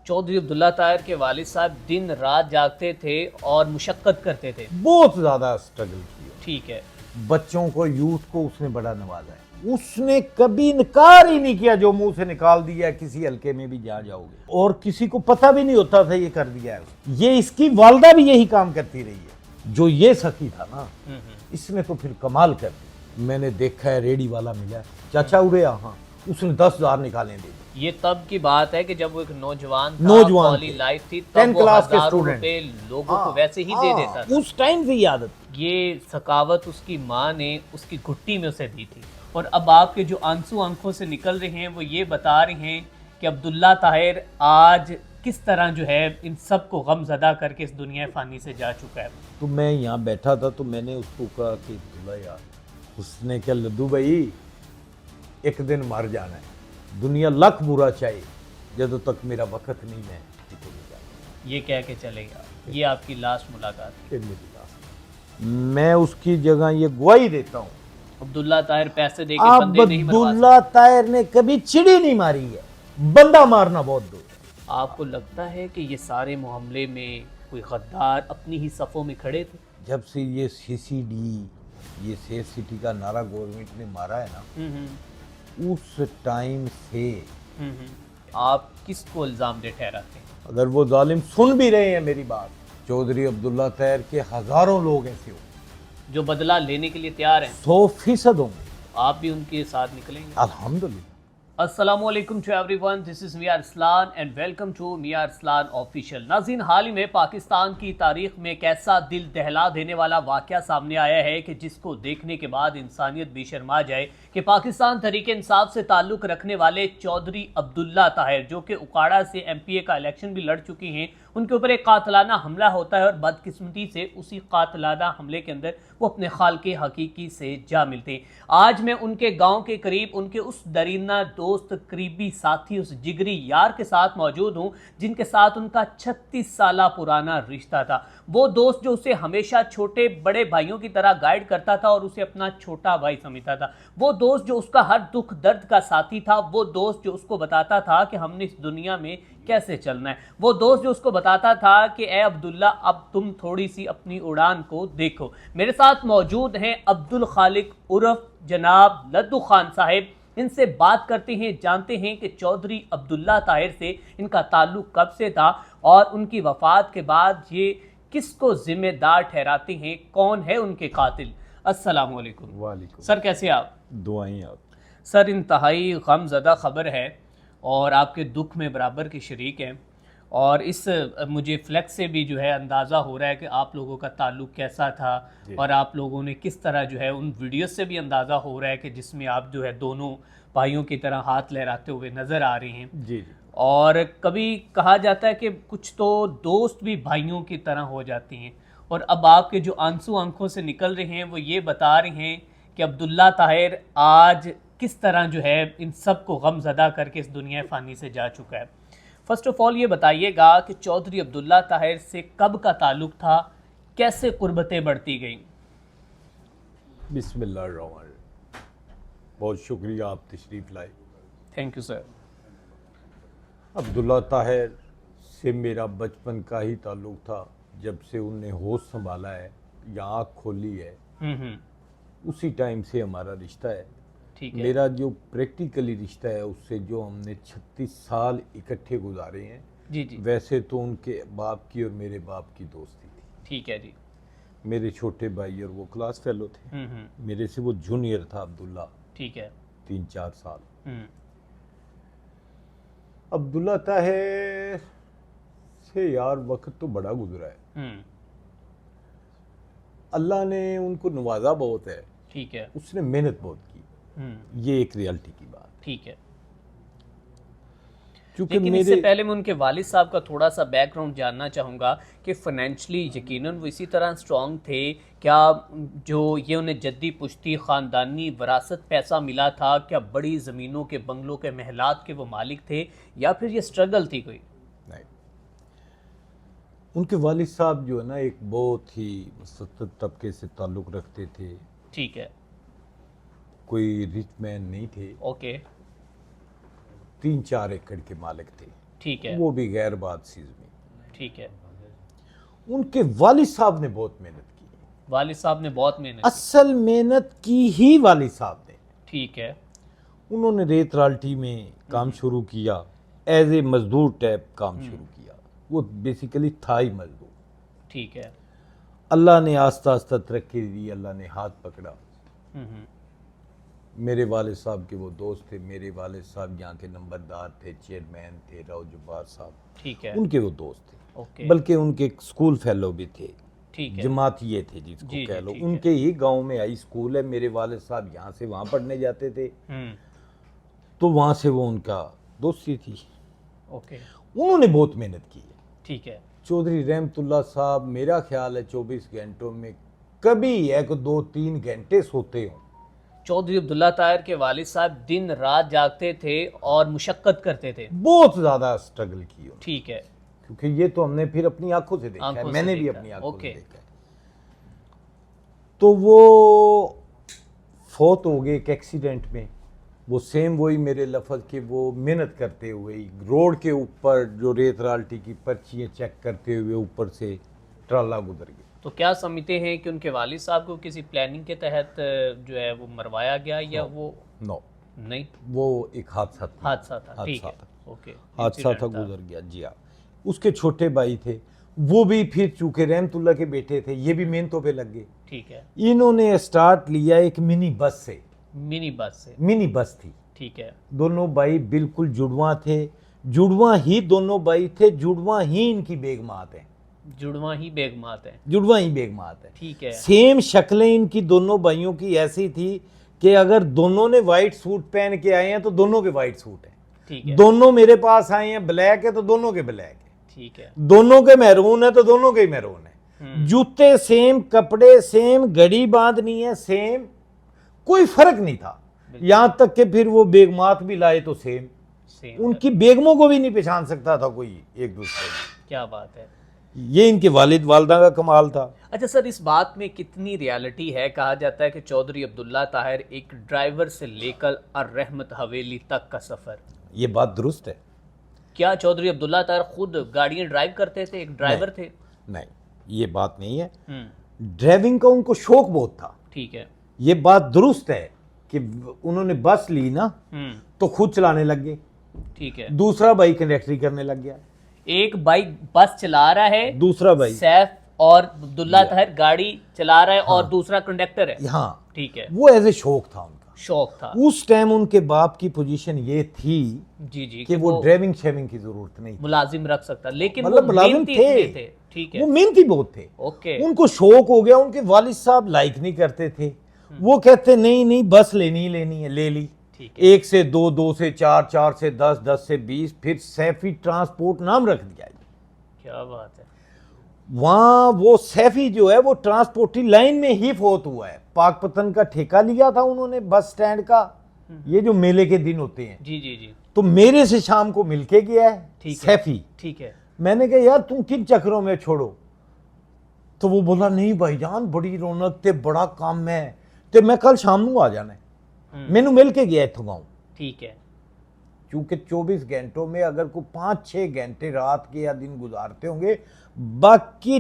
चौधरी अब्दुल्ला ताहिर के वालिद साहब दिन रात जागते थे और मुशक्कत करते थे। बहुत ज्यादा स्ट्रगल किया। ठीक है। बच्चों को, यूथ को उसने बड़ा नवाजा है। उसने कभी इनकार ही नहीं किया, जो मुंह से निकाल दिया किसी हल्के में भी जा जाओगे, और किसी को पता भी नहीं होता था ये कर दिया है। ये इसकी वालदा भी यही काम करती रही है। जो ये सखी था ना, इसने तो फिर कमाल कर दी। मैंने देखा है, रेडी वाला मिला, चाचा उड़े, हाँ, उसने 10,000 निकाले दे। ये तब की बात है कि जब वो एक नौजवान नौजवान लाइफ थी, 10 तब वो क्लास के हजारों स्टूडेंट रुपए लोगों को वैसे ही दे देता था। उस टाइम से ही आदत। ये सकावत उसकी माँ ने उसकी घुट्टी में उसे दी थी। और अब आपके जो आंसू आंखों से निकल रहे हैं वो ये बता रहे हैं कि अब्दुल्ला ताहिर आज किस तरह जो है इन सब को गमज़दा करके इस दुनिया फ़ानी से जा चुका है। तो मैं यहाँ बैठा था तो मैंने उसको कहा कि अब्दुल्ला यार, उसने क्या, लड्डू भाई एक दिन मर जाना है, दुनिया लख बुरा चाहिए, जब तक मेरा वक्त नहीं है ये कह के चलेगा। ये आपकी लास्ट मुलाकात। फिर मेरी लास्ट, मैं उसकी जगह ये गवाही देता हूँ, अब्दुल्ला ताहिर पैसे दे के बंदे नहीं मरवा अब्दुल्ला ताहिर ने कभी चिड़ी नहीं मारी है, बंदा मारना बहुत दूर। आपको लगता है कि ये सारे मामले में कोई गद्दार अपनी ही सफ़ों में खड़े थे? जब से ये सीसीडी, ये सेफ सिटी का नारा गवर्नमेंट ने मारा है ना, उस टाइम से आप किसको इल्ज़ाम दे ठहराते हैं? अगर वो जालिम सुन भी रहे हैं मेरी बात, चौधरी अब्दुल्ला ताहिर के हजारों लोग ऐसे होंगे जो बदला लेने के लिए तैयार हैं। 100% होंगे। आप भी उनके साथ निकलेंगे? अल्हम्दुलिल्लाह। अस्सलामुअलैकुम to everyone, this is Mian Arsalan and welcome to Mian Arsalan official. नाज़रीन, हाल ही में पाकिस्तान की तारीख में एक ऐसा दिल दहला देने वाला वाक़या सामने आया है कि जिसको देखने के बाद इंसानियत बेशर्मा जाए कि पाकिस्तान तहरीक इंसाफ से ताल्लुक़ रखने वाले चौधरी अब्दुल्ला ताहिर, जो कि उकाड़ा से MPA का इलेक्शन भी लड़ चुकी हैं, उनके ऊपर एक कातलाना हमला होता है और बदकिस्मती से उसी कातलाना हमले के अंदर वो अपने खालके हकीकी से जा मिलते हैं। आज मैं उनके गांव के करीब उनके उस दरीना दोस्त, करीबी साथी, उस जिगरी यार के साथ मौजूद हूं जिनके साथ उनका 36 साल पुराना रिश्ता था। वो दोस्त जो उसे हमेशा छोटे बड़े भाइयों की तरह गाइड करता था और उसे अपना छोटा भाई समझता था। वो दोस्त जो उसका हर दुख दर्द का साथी था। वो दोस्त जो उसको बताता था कि हमने इस दुनिया में कैसे चलना है। वो दोस्त जो उसको बताता था कि ए अब्दुल्ला, अब तुम थोड़ी सी अपनी उड़ान को देखो। मेरे साथ मौजूद हैं अब्दुल खालिक उर्फ जनाब लद्दू खान साहिब। इनसे बात करते हैं, जानते हैं कि चौधरी अब्दुल्ला ताहिर से इनका ताल्लुक कब से था और उनकी वफात के बाद ये किसको जिम्मेदार ठहराते हैं, कौन है उनके कातिल। अस्सलाम वालेकुम। वालेकुम सर, कैसे आप? दुआएं आप। सर, इंतहाई गमज़दा ख़बर है और आपके दुख में बराबर के शरीक हैं। और इस मुझे फ्लैक्स से भी जो है अंदाज़ा हो रहा है कि आप लोगों का ताल्लुक़ कैसा था और आप लोगों ने किस तरह जो है, उन वीडियो से भी अंदाज़ा हो रहा है कि जिसमें आप जो है दोनों भाइयों की तरह हाथ लहराते हुए नज़र आ रहे हैं। जी। और कभी कहा जाता है कि कुछ तो दोस्त भी भाइयों की तरह हो जाती हैं। और अब आपके जो आंसू आंखों से निकल रहे हैं वो ये बता रहे हैं कि अब्दुल्ला ताहिर आज किस तरह जो है इन सब को गमज़दा करके इस दुनिया फ़ानी से जा चुका है। फ़र्स्ट ऑफ़ ऑल ये बताइएगा कि चौधरी अब्दुल्ला ताहिर से कब का ताल्लुक़ था, कैसे कुर्बतें बढ़ती गईं? बिस्मिल्लाहिर्रहमानिर्रहीम। बहुत शुक्रिया, आप तशरीफ़ लाए। Thank you sir. Abdullah Tahir से मेरा बचपन का ही ताल्लुक़ था। जब से उनने होश संभाला है या आँख खोली है, उसी टाइम से हमारा रिश्ता है। ठीक है। मेरा जो प्रैक्टिकली रिश्ता है उससे जो हमने 36 साल इकट्ठे गुजारे हैं, जी जी, वैसे तो उनके बाप की और मेरे बाप की दोस्ती थी। ठीक है जी। मेरे छोटे भाई और वो क्लास फेलो थे। मेरे से वो जूनियर था अब्दुल्ला, ठीक है। 3-4 साल। अब्दुल्ला ताहिर से यार वक्त तो बड़ा गुजरा है। अल्लाह ने उनको नवाजा बहुत है। ठीक है। उसने मेहनत बहुत की, ये एक रियलिटी की बात। ठीक है। क्योंकि लेकिन इससे पहले मैं उनके वालिद साहब का थोड़ा सा बैकग्राउंड जानना चाहूँगा कि फाइनेंशली यकीनन वो इसी तरह स्ट्रॉन्ग थे क्या? जो ये उन्हें जद्दी पुश्ती ख़ानदानी वरासत पैसा मिला था, क्या बड़ी ज़मीनों के, बंगलों के, महलात के वो मालिक थे, या फिर ये स्ट्रगल थी कोई? नहीं, उनके वालिद साहब जो है ना, एक बहुत ही मुस्तक़बिल तबके से ताल्लुक़ रखते थे। ठीक है। कोई रिच मैन नहीं थे। ओके। 3-4 एकड़ के मालिक थे। ठीक है, वो भी गैर बात चीज में। ठीक है। उनके वालिद साहब ने बहुत मेहनत की, वालिद साहब ने बहुत मेहनत असल मेहनत की ही वालिद साहब ने। ठीक है, उन्होंने रेत राल्टी में काम शुरू किया, एज ए मजदूर टाइप काम शुरू किया। वो बेसिकली था ही मजदूर। ठीक है। अल्लाह ने आस्ता आस्ता तरक्की दी, अल्लाह ने हाथ पकड़ा। हम्म, मेरे वालिद साहब के वो दोस्त थे, मेरे वालिद साहब यहाँ के नंबरदार थे, चेयरमैन थे, राव जुब्बार साहब, ठीक है, उनके वो दोस्त थे। ओके, बल्कि उनके स्कूल फेलो भी थे, ठीक है, जमातिये थे जिसको जी, कह जी, लो। ठीक है। उनके ही गांव में हाई स्कूल है, मेरे वालिद साहब यहाँ से वहाँ पढ़ने जाते थे, तो वहाँ से वो उनका दोस्ती थी। ओके, उन्होंने बहुत मेहनत की है। ठीक है, चौधरी रहमतुल्लाह साहब, मेरा ख्याल है 24 घंटों में कभी 1-2-3 घंटे सोते हों। चौधरी अब्दुल्ला ताहिर के वालिद साहब दिन रात जागते थे और मुशक्कत करते थे। बहुत ज़्यादा स्ट्रगल की उन्होंने, ठीक है, क्योंकि ये तो हमने फिर अपनी आंखों से देखा है, आंखों से मैंने भी देखा, अपनी आंखों से ओके। देखा है। तो वो फौत हो गए एक एक्सीडेंट में। वो सेम वही मेरे लफ्ज़ के, वो मेहनत करते हुए रोड के ऊपर जो रेत राल्टी की पर्चियाँ चेक करते हुए ऊपर से ट्राला गुजर गया। तो क्या समझते हैं कि उनके वालिद साहब को किसी प्लानिंग के तहत जो है वो मरवाया गया या वो नो, नहीं, वो एक हादसा था। हादसा था? ठीक हादसा है, था, ओके, हादसा था, इंसिडेंट गुजर गया। जी हाँ। उसके छोटे भाई थे, वो भी फिर चूंकि रहमतुल्लाह के बेटे थे, ये भी मेहनतों पे लग गए। ठीक है, इन्होंने स्टार्ट लिया एक मिनी बस से। मिनी बस से, मिनी बस थी। ठीक है, दोनों भाई बिल्कुल जुड़वा थे, जुड़वा ही दोनों भाई थे, जुड़वा ही इनकी बेगमात है, जुड़वा ही बेगमात है। जुड़वा ही बेगमात है। ठीक है, सेम शक्लें इनकी दोनों भाइयों की ऐसी थी कि अगर दोनों ने वाइट सूट पहन के आए हैं तो दोनों के वाइट सूट हैं, ठीक है, दोनों मेरे पास आए हैं ब्लैक है तो दोनों के ब्लैक है, ठीक है, दोनों के मैरून है तो दोनों के मैरून है, जूते सेम, कपड़े सेम, घड़ी बांधनी है सेम, कोई फर्क नहीं था। यहां तक कि फिर वो बेगमात भी लाए तो सेम, सेम, उनकी बेगमों को भी नहीं पहचान सकता था कोई एक दूसरे को। क्या बात है। ये इनके वालिद वालदा का कमाल था। अच्छा सर, इस बात में कितनी रियलिटी है? कहा जाता है कि चौधरी अब्दुल्ला ताहिर एक ड्राइवर से लेकर रहमत हवेली तक का सफर, ये बात दुरुस्त है। क्या चौधरी अब्दुल्ला ताहिर खुद गाड़ियां ड्राइव करते थे, एक ड्राइवर थे? नहीं, ये बात नहीं है। ड्राइविंग का उनको शौक बहुत था। ठीक है, ये बात दुरुस्त है कि उन्होंने बस ली ना तो खुद चलाने लग गए, ठीक है, दूसरा भाई कंडक्टरी करने लग गया, एक बाइक बस चला रहा है, दूसरा भाई सैफ और अब्दुल्ला ताहिर गाड़ी चला रहा है और दूसरा कंडक्टर है। हाँ, ठीक है, वो एज ए शौक था उनका, शौक था। उस टाइम उनके बाप की पोजीशन ये थी जी जी, कि वो ड्राइविंग शेविंग की जरूरत नहीं थी, मुलाजिम रख सकता, लेकिन मतलब वो मुलाजिम मेहनती थे। इतने थे। ठीक है, वो मेहनती बहुत थे। ओके, उनको शौक हो गया, उनके वालिद साहब लाइक नहीं करते थे, वो कहते नहीं नहीं बस लेनी ही लेनी है, ले ली। ठीक है, 1 से 2, 2 से 4, 4 से 10, 10 से 20, फिर सैफी ट्रांसपोर्ट नाम रख दिया। क्या बात है। वहां वो सैफी जो है वो ट्रांसपोर्टी लाइन में ही फौत हुआ है। पाकपतन का ठेका लिया था उन्होंने बस स्टैंड का, ये जो मेले के दिन होते हैं, जी जी जी, तो मेरे से शाम को मिलके गया है ठीक है, सैफी। ठीक है, मैंने कहा यार तुम किन चक्रों में छोड़ो, तो वो बोला नहीं भाईजान बड़ी रौनक ते बड़ा काम है ते मैं कल शाम को आ जाना है। मैनू मिल के गया इथों गाँव। ठीक है, क्योंकि 24 घंटों में अगर कोई 5-6 घंटे रात के या दिन गुजारते होंगे, बाकी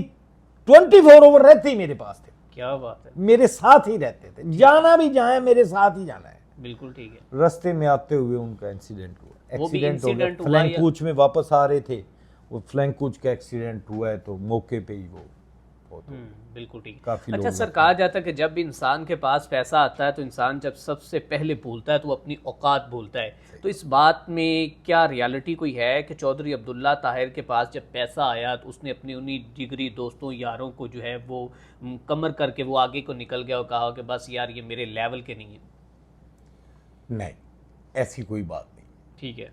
24 ओवर रहते ही मेरे पास थे, क्या बात है, मेरे साथ ही रहते थे, जाना भी जाए मेरे साथ ही जाना है। बिल्कुल ठीक है। रास्ते में आते हुए उनका इंसिडेंट हुआ, वो भी एक्सीडेंट हो गया, इंसिडेंट हुआ फ्लैंक या- कूच में वापस आ रहे थे, वो फ्लैंक कूच का एक्सीडेंट हुआ है तो मौके पे ही वो बहुत हो गया। बिल्कुल ठीक। काफी अच्छा लोग सर, कहा जाता है कि जब भी इंसान के पास पैसा आता है तो इंसान जब सबसे पहले भूलता है तो वो अपनी औकात भूलता है। तो इस बात में क्या रियलिटी कोई है कि चौधरी अब्दुल्ला ताहिर के पास जब पैसा आया तो उसने अपने उन्हीं जिगरी दोस्तों यारों को जो है वो कमर करके वो आगे को निकल गया और कहा कि बस यार ये मेरे लेवल के नहीं है? नहीं, ऐसी कोई बात नहीं। ठीक है,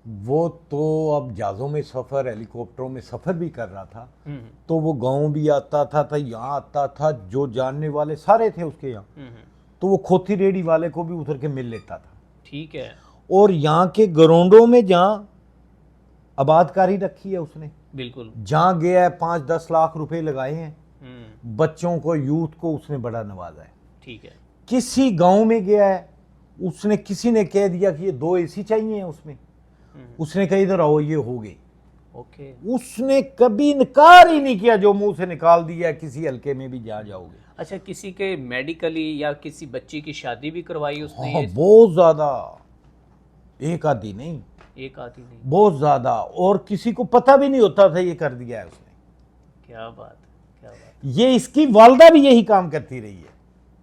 वो तो अब जहाज़ों में सफ़र, हेलीकॉप्टरों में सफ़र भी कर रहा था, तो वो गांव भी आता था यहाँ आता था, जो जानने वाले सारे थे उसके यहाँ, तो वो खोती रेडी वाले को भी उतर के मिल लेता था। ठीक है, और यहाँ के ग्राउंडों में जहाँ आबादकारी रखी है उसने, बिल्कुल, जहाँ गया है 5-10 लाख रुपए लगाए हैं, बच्चों को, यूथ को उसने बड़ा नवाजा है। ठीक है, किसी गांव में गया है, उसने किसी ने कह दिया कि ये 2 AC चाहिए उसमें, उसने कहा इधर आओ, ये हो गई। ओके। उसने कभी इनकार ही नहीं किया, जो मुंह से निकाल दिया किसी हल्के में भी जा जाओगे। अच्छा, किसी के मेडिकली या किसी बच्ची की शादी भी करवाई उसने? हाँ, ये बहुत ज्यादा, एक आधी नहीं, एक आधी नहीं। बहुत ज्यादा, और किसी को पता भी नहीं होता था ये कर दिया है उसने। क्या बात है, क्या बात ये इसकी वालदा भी यही काम करती रही है। है।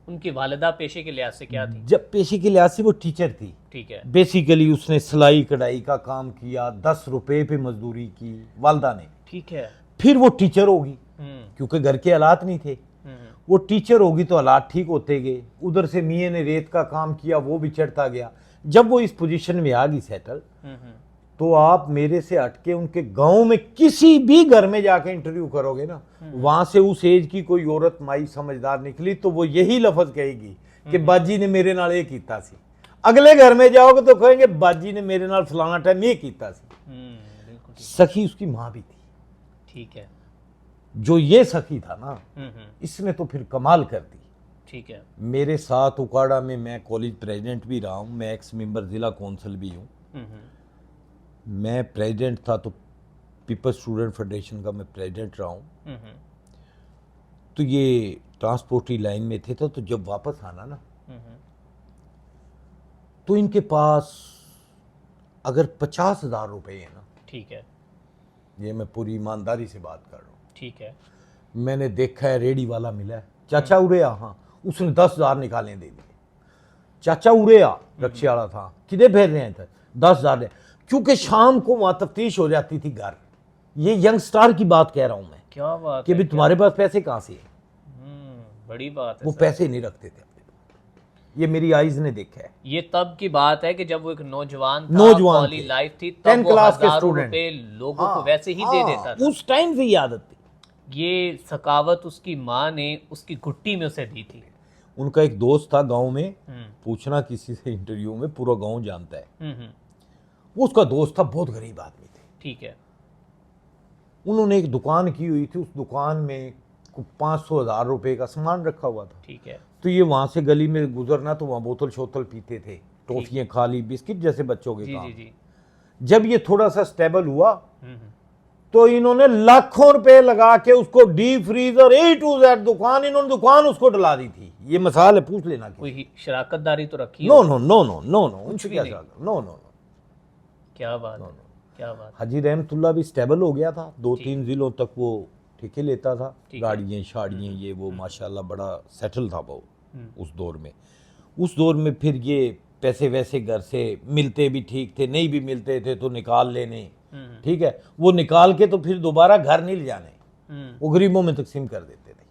उनकी वालिदा पेशे के लिहाज से क्या थी? जब पेशे के लिहाज से वो टीचर थी, ठीक है। बेसिकली उसने सिलाई कढ़ाई का काम किया, 10 रुपए पे मजदूरी की वालदा ने। ठीक है। फिर वो टीचर होगी, हम्म क्योंकि घर के हालात नहीं थे। हम्म वो टीचर होगी तो हालात ठीक होते गए। उधर से मियाँ ने रेत का काम किया, वो भी चढ़ता गया। जब वो इस पोजीशन में आ गई सेटल, हम्म तो आप मेरे से हटके उनके गांव में किसी भी घर में जाके इंटरव्यू करोगे ना, वहां से उस एज की कोई औरत माई समझदार निकली तो वो यही लफ्ज कहेगी कि बाजी ने मेरे नाल ये कीता सी। अगले घर में जाओगे तो कहेंगे बाजी ने मेरे नाल फलाना टाइम ये कीता सी। बिल्कुल ठीक। सखी उसकी माँ भी थी। ठीक है। जो ये सखी था ना, हम्म। इसने तो फिर कमाल कर दी। ठीक है। मेरे साथ उकाड़ा में मैं कॉलेज प्रेसिडेंट भी रहा हूँ, मैं एक्स मेंबर जिला कौंसिल भी हूँ। हम्म मैं प्रेसिडेंट था तो पीपल्स स्टूडेंट फेडरेशन का मैं प्रेसिडेंट रहा हूँ। हम्म तो ये ट्रांसपोर्टी लाइन में थे तो जब वापस आना ना, हम्म तो इनके पास अगर 50,000 रुपए है ना, ठीक है। ये मैं पूरी ईमानदारी से बात कर रहा हूँ, ठीक है। मैंने देखा है रेडी वाला मिला है, चाचा उरे आ, हाँ, उसने 10,000 निकाले दे दिए। चाचा उरे आ, रक्षे वाला था, किधर भेज रहे हैं थे, 10,000 दे, क्योंकि शाम को वहां तफ्तीश हो जाती थी घर। ये यंग स्टार की बात कह रहा हूं मैं क्या बात कि है, भी तुम्हारे पास पैसे कहां से हैं? बड़ी बात है वो सर। पैसे नहीं रखते थे अपने पास। ये मेरी आईज ने देखा है। ये तब की बात है कि जब वो एक नौजवान था, नौजवान पॉली थे। लाइफ थी, 10 तब वो क्लास के हजारों स्टूडेंट। रुपए लोगों को हाँ, वैसे ही दे देता था। उस टाइम से ये आदत थी। ये सकावत उसकी माँ ने उसकी घुट्टी में उसे दी थी। उनका एक दोस्त था गांव में, हम्म पूछना किसी से इंटरव्यू में, पूरा गांव जानता है। हम्म। वो उसका दोस्त था, बहुत गरीब आदमी थे। ठीक है। उन्होंने एक दुकान की हुई थी, उस दुकान में 500,000 रुपए का सामान रखा हुआ था। ठीक है। तो ये वहां से गली में गुजरना तो वहां बोतल शोतल पीते थे, टॉफियां खा ली, बिस्किट जैसे बच्चों के जी काम। जी जी। जब ये थोड़ा सा स्टेबल हुआ हम्म तो इन्होंने लाखों रुपए लगा के उसको deep freezer A to Z दुकान, इन्होंने दुकान उसको डला दी थी। ये मसाल है, पूछ लेना। कोई शराकतदारी तो रखी नो हो? No no no no no, उनसे भी क्या नहीं। शराकत? No no no. क्या बात है, क्या बात है। हाजी रहमतुल्ला भी स्टेबल हो गया था, 2-3 जिलों तक वो ठेके लेता था, ठीक है। गाड़ियाँ शाड़ियाँ ये वो, माशाल्लाह बड़ा सेटल था वो उस दौर में। उस दौर में फिर ये पैसे वैसे घर से मिलते भी ठीक थे, नहीं भी मिलते थे तो निकाल लेने, ठीक है, वो निकाल के तो फिर दोबारा घर नहीं ले जाने, वो गरीबों में तकसीम कर देते थे।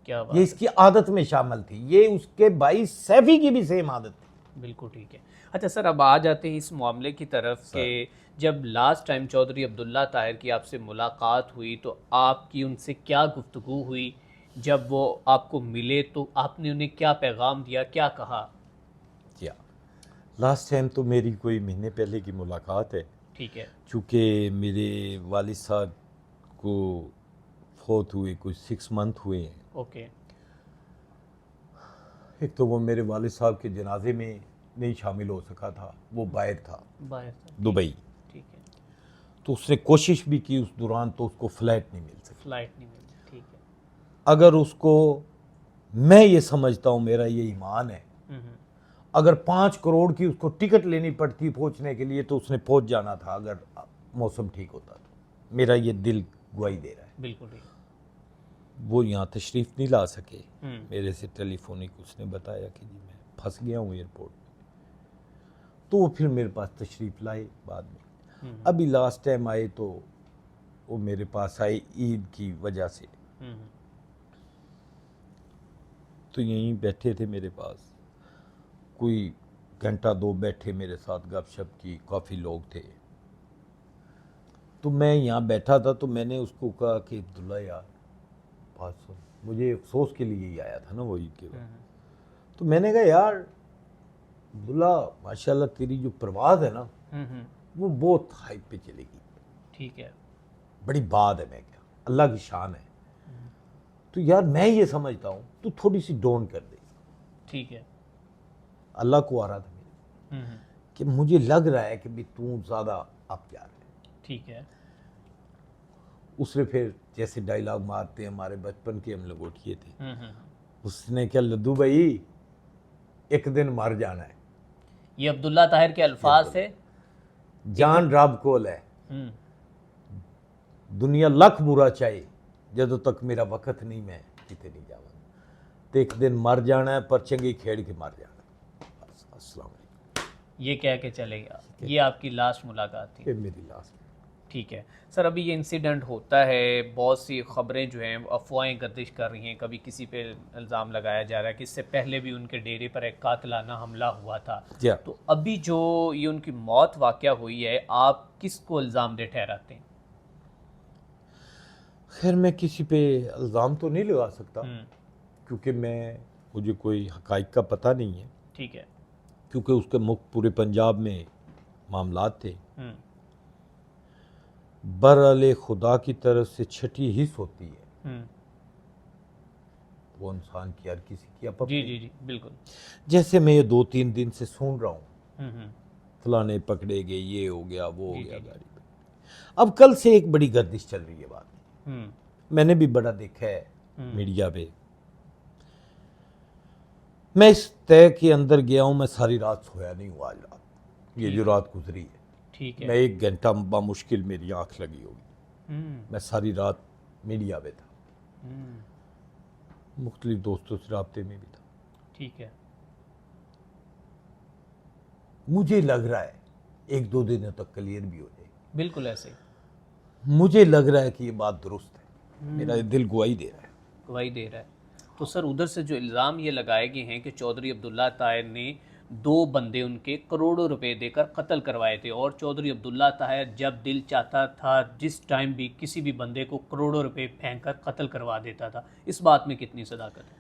क्या बात ये है। इसकी आदत में शामिल थी। ये उसके भाई सैफी की भी सेम आदत थी। बिल्कुल ठीक है। अच्छा सर, अब आ जाते हैं इस मामले की तरफ कि जब लास्ट टाइम चौधरी अब्दुल्ला ताहिर की आपसे मुलाकात हुई तो आपकी उनसे क्या गुफ्तगू हुई? जब वो आपको मिले तो आपने उन्हें क्या पैगाम दिया, क्या कहा? क्या लास्ट टाइम तो मेरी कोई महीने पहले की मुलाकात है, ठीक है। चूँकि मेरे वालिद साहब को फौत हुए कुछ 6 मंथ हुए हैं। ओके। एक तो वो मेरे वालिद साहब के जनाजे में नहीं शामिल हो सका था, वो बाहर था, बाहर था। दुबई। ठीक है। तो उसने कोशिश भी की उस दौरान, तो उसको फ्लाइट नहीं मिल सकी। फ्लाइट नहीं मिली। ठीक है। अगर उसको, मैं ये समझता हूँ, मेरा ये ईमान है, अगर 5 करोड़ की उसको टिकट लेनी पड़ती पहुँचने के लिए तो उसने पहुँच जाना था, अगर मौसम ठीक होता तो। मेरा ये दिल गवाही दे रहा है। बिल्कुल ठीक। वो यहाँ तशरीफ़ नहीं ला सके। मेरे से टेलीफोनिक उसने बताया कि जी मैं फंस गया हूँ एयरपोर्ट में, तो वो फिर मेरे पास तशरीफ़ लाए बाद में। अभी लास्ट टाइम आए तो वो मेरे पास आए ईद की वजह से, तो यहीं बैठे थे मेरे पास, कोई घंटा 2 बैठे मेरे साथ, गपशप की, काफ़ी लोग थे। तो मैं यहाँ बैठा था तो मैंने उसको कहा कि अब्दुल्ला यार बात सुन, मुझे अफसोस के लिए ही आया था ना वो ईद के बाद। तो मैंने कहा यार अब्दुल्ला माशाल्लाह तेरी जो परवाज़ है ना वो बहुत हाइट पे चलेगी। ठीक है। बड़ी बात है, मैं क्या, अल्लाह की शान है। तो यार मैं ये समझता हूँ तू थोड़ी सी डाउन कर दे। ठीक है। अल्लाह को आ रहा था मेरे कि मुझे लग रहा है कि भी तू ज़्यादा आप जा रहे हैं। ठीक है। उसने फिर जैसे डायलॉग मारते हैं हमारे बचपन के, हम लंगोटिए थे, हम्म। उसने क्या, लद्दू भाई एक दिन मर जाना है। ये अब्दुल्ला ताहिर के अल्फाज थे। जान रब कोल है, हम्म। दुनिया लख बुरा चाहे, ਜਦੋਂ तक मेरा वक्त नहीं मैं किते नहीं जावा, तो एक दिन मर जाना है, पर चंगी खेड़ के मर जाना है। बस, अस्सलाम वालेकुम। ये कह के चले गया। ये आपकी लास्ट मुलाकात थी। ये मेरी लास्ट। ठीक है सर, अभी ये इंसिडेंट होता है, बहुत सी खबरें जो हैं अफवाहें गर्दिश कर रही हैं, कभी किसी पे इल्ज़ाम लगाया जा रहा है कि इससे पहले भी उनके डेरे पर एक कातिलाना हमला हुआ था। तो अभी जो ये उनकी मौत वाक़या हुई है, आप किसको इल्ज़ाम दे ठहराते हैं? खैर मैं किसी पे इल्ज़ाम तो नहीं लगा सकता, क्योंकि मुझे कोई हक़ाइक़ का पता नहीं है। ठीक है। क्योंकि उसके मुख्य पूरे पंजाब में मामलात थे। बरअले खुदा की तरफ से छठी हिस्स होती है, वो इंसान की हर किसी की अपनी। जी बिल्कुल। जैसे मैं ये 2-3 दिन से सुन रहा हूँ, फलाने पकड़े गए, ये हो गया, वो हो गया गाड़ी पे। अब कल से एक बड़ी गर्दिश चल रही है बात, मैंने भी बड़ा देखा है मीडिया पे। मैं इस तय के अंदर गया हूँ, मैं सारी रात सोया नहीं हूँ आज रात, ये जो रात गुजरी है। ठीक है। मैं 1 घंटा बामुश्किल मेरी आंख लगी होगी। मैं सारी रात मीडिया पे था, मुख्तलिफ दोस्तों से राब्ते में भी था। ठीक है। मुझे लग रहा है 1-2 दिनों तक क्लियर भी हो जाएगी। बिल्कुल ऐसे ही मुझे लग रहा है कि ये बात दुरुस्त है, मेरा दिल गवाही दे रहा है। गवाही दे रहा है। तो सर, उधर से जो इल्ज़ाम ये लगाए गए हैं कि चौधरी अब्दुल्ला ताहिर ने 2 बंदे उनके करोड़ों रुपए देकर कत्ल करवाए थे, और चौधरी अब्दुल्ला ताहिर जब दिल चाहता था, जिस टाइम भी किसी भी बंदे को करोड़ों रुपए फेंक कर कत्ल करवा देता था, इस बात में कितनी सदाकत है?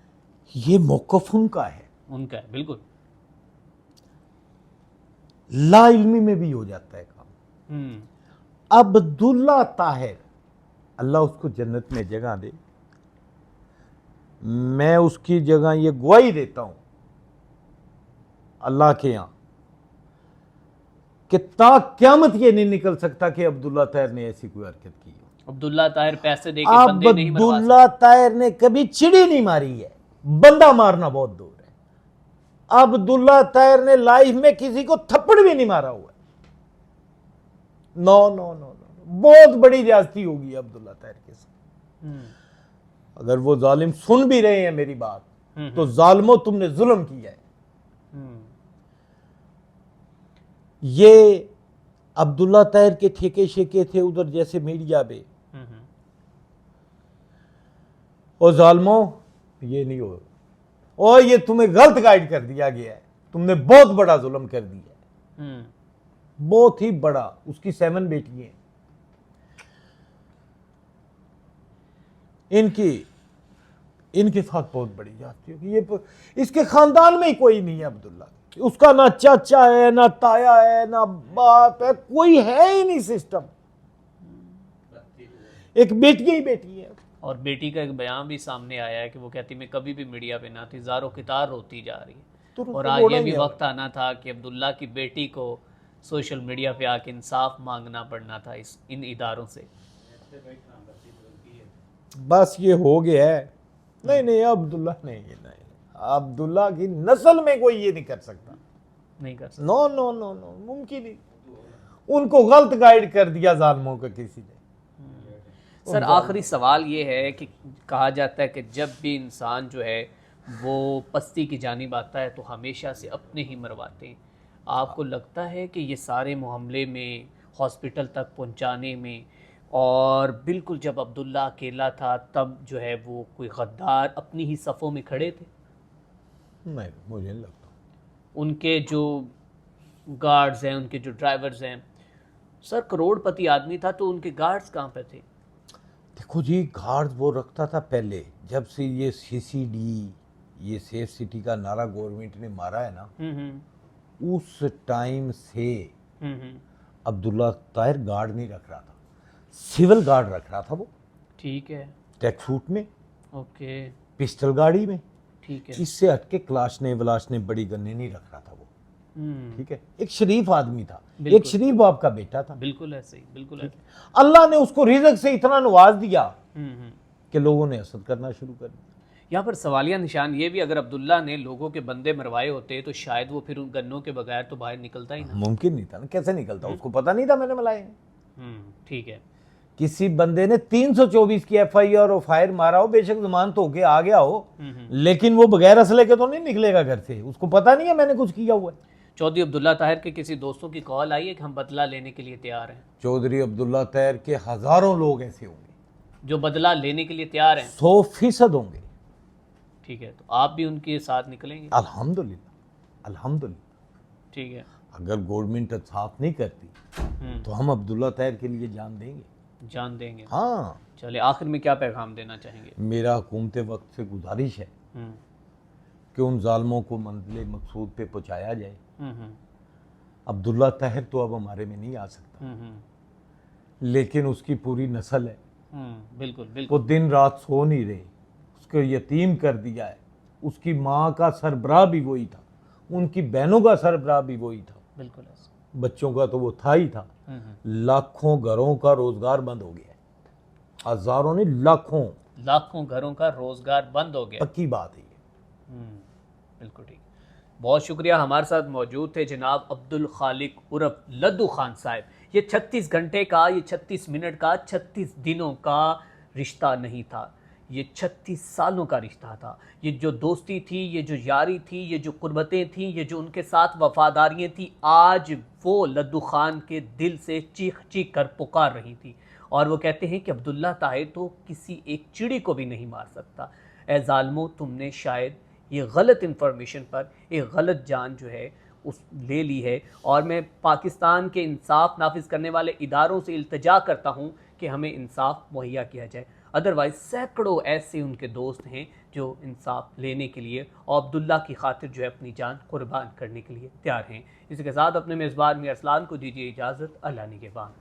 ये मौक़िफ़ उनका है, उनका है, बिल्कुल। ला इल्मी में भी हो जाता है काम। अब्दुल्ला ताहिर, अल्लाह उसको जन्नत में जगह दे, मैं उसकी जगह ये गवाही देता हूं अल्लाह के यहां कि ता क़यामत ये नहीं निकल सकता कि अब्दुल्ला ताहिर ने ऐसी कोई हरकत की हो। अब्दुल्ला ताहिर पैसे दे के बंदे नहीं मरवा सकते। अब्दुल्ला ताहिर ने कभी चिड़ी नहीं मारी है, बंदा मारना बहुत दूर है। अब्दुल्ला ताहिर ने लाइफ में किसी को थप्पड़ भी नहीं मारा हुआ। नो नो नो नो, बहुत बड़ी ज्यादती होगी अब्दुल्ला ताहिर के साथ। अगर वो जालिम सुन भी रहे हैं मेरी बात, तो जालिमों तुमने जुल्म किया है। ये अब्दुल्ला ताहिर के ठेके शेके थे उधर जैसे मीडिया पे, और जालिमों ये नहीं हो, और ये तुम्हें गलत गाइड कर दिया गया है, तुमने बहुत बड़ा जुल्म कर दिया है, बहुत ही बड़ा। उसकी 7 बेटी हैं, इनके साथ बहुत बड़ी जाती होगी। ये इसके खानदान में ही कोई नहीं है अब्दुल्ला, उसका ना चाचा है, ना ताया है, ना बाप है, कोई है ही नहीं सिस्टम। एक बेटी ही बेटी है। और बेटी का एक बयान भी सामने आया है कि वो कहती मैं कभी भी मीडिया पे ना थी, ज़ारो कितार रोती जा रही है। और आज ये भी वक्त आना था कि अब्दुल्ला की बेटी को सोशल मीडिया पे आके इंसाफ मांगना पड़ना था इन इदारों से। बस ये हो गया है। नहीं अब्दुल्ला नहीं, अब्दुल्ला की नस्ल में कोई ये नहीं कर सकता, नहीं कर सकता। नो नो नो नो, मुमकिन नहीं। उनको गलत गाइड कर दिया जालिमों को किसी ने। सर, आखिरी सवाल ये है कि कहा जाता है कि जब भी इंसान जो है वो पस्ती की जानिब आता है तो हमेशा से अपने ही मरवाते हैं। आपको लगता है कि ये सारे मामले में, हॉस्पिटल तक पहुंचाने में, और बिल्कुल जब अब्दुल्ला अकेला था तब जो है वो कोई गद्दार अपनी ही सफ़ों में खड़े थे? नहीं, मुझे नहीं लगता। उनके जो गार्ड्स हैं, उनके जो ड्राइवर्स हैं, सर करोड़पति आदमी था तो उनके गार्ड्स कहाँ पे थे? देखो जी, गार्ड्स वो रखता था पहले, जब से ये CCD, ये सेफ सिटी का नारा गवर्नमेंट ने मारा है ना, उस टाइम से अब्दुल्ला ताहिर गार्ड नहीं रख रहा था, सिविल गार्ड रख रहा था वो। ठीक है। ट्रैक सूट में, ओके, पिस्टल गाड़ी में। ठीक है। इससे हटके क्लाशने वलाशने बड़ी गन्ने नहीं रख रहा था वो। ठीक है, एक शरीफ आदमी था, बिल्कुल। एक शरीफ बाप का बेटा था। बिल्कुल ऐसे ही, बिल्कुल ऐसे। अल्लाह ने उसको रिज़्क से इतना नवाज दिया हम्म। कि लोगों ने हसद करना शुरू कर दिया। यहाँ पर सवालिया निशान ये भी, अगर अब्दुल्ला ने लोगों के बंदे मरवाए होते तो शायद वो फिर उन गन्नों के बगैर तो बाहर निकलता ही ना। मुमकिन नहीं था ना, कैसे निकलता, उसको पता नहीं था मैंने मलाए हैं। ठीक है। किसी बंदे ने 324 की एफआईआर और फायर मारा हो, बेशक जमानत होके आ गया हो, लेकिन वो बगैर असले के तो नहीं निकलेगा घर से, उसको पता नहीं है मैंने कुछ किया हुआ है। चौधरी अब्दुल्ला ताहिर के किसी दोस्तों की कॉल आई है कि हम बदला लेने के लिए तैयार हैं? चौधरी अब्दुल्ला ताहिर के हजारों लोग ऐसे होंगे जो बदला लेने के लिए तैयार हैं? 100% होंगे। ठीक है, तो आप भी उनके साथ निकलेंगे? अल्हम्दुलिल्लाह, अल्हम्दुलिल्लाह। ठीक है। अगर गवर्नमेंट साथ नहीं करती तो हम अब्दुल्ला ताहिर के लिए जान देंगे, जान देंगे। हाँ। चले, आखिर में क्या पैगाम देना चाहेंगे? मेरा हुकूमत वक्त से गुजारिश है कि उन जालमों को मंजिल मकसूद पे पहुँचाया जाए। अब्दुल्ला ताहिर तो अब हमारे में नहीं आ सकता, लेकिन उसकी पूरी नस्ल है, बिल्कुल वो बिल्कुल। दिन रात सो नहीं रहे, उसको यतीम कर दिया है। उसकी माँ का सरबराह भी वही था, उनकी बहनों का सरबराह भी वही था, बिल्कुल ऐसा। बच्चों का तो वो था ही था। लाखों घरों का रोजगार बंद हो गया है, हजारों नहीं, लाखों घरों का रोजगार बंद हो गया। पक्की बात है ये। बिल्कुल ठीक। बहुत शुक्रिया, हमारे साथ मौजूद थे जनाब अब्दुल खालिक उर्फ लद्दू खान साहब। ये 36 घंटे का, ये 36 मिनट का, 36 दिनों का रिश्ता नहीं था, ये 36 सालों का रिश्ता था। ये जो दोस्ती थी, ये जो यारी थी, ये जो कुर्बतें थीं, ये जो उनके साथ वफादारियाँ थी, आज वो लद्दू खान के दिल से चीख चीख कर पुकार रही थी। और वो कहते हैं कि अब्दुल्ला ताहिर तो किसी एक चिड़ी को भी नहीं मार सकता। ए ज़ालिमों, तुमने शायद ये गलत इन्फॉर्मेशन पर एक गलत जान जो है उस ले ली है। और मैं पाकिस्तान के इंसाफ नाफिज करने वाले इदारों से इल्तिजा करता हूँ कि हमें इंसाफ मुहैया किया जाए। अदरवाइज़ सैकड़ों ऐसे उनके दोस्त हैं जो इंसाफ लेने के लिए और अब्दुल्ला की खातिर जो है अपनी जान कुर्बान करने के लिए तैयार हैं। इसी के साथ अपने मेज़बान मियां अरसलान को दीजिए इजाज़त। अल्लाह निगहबान।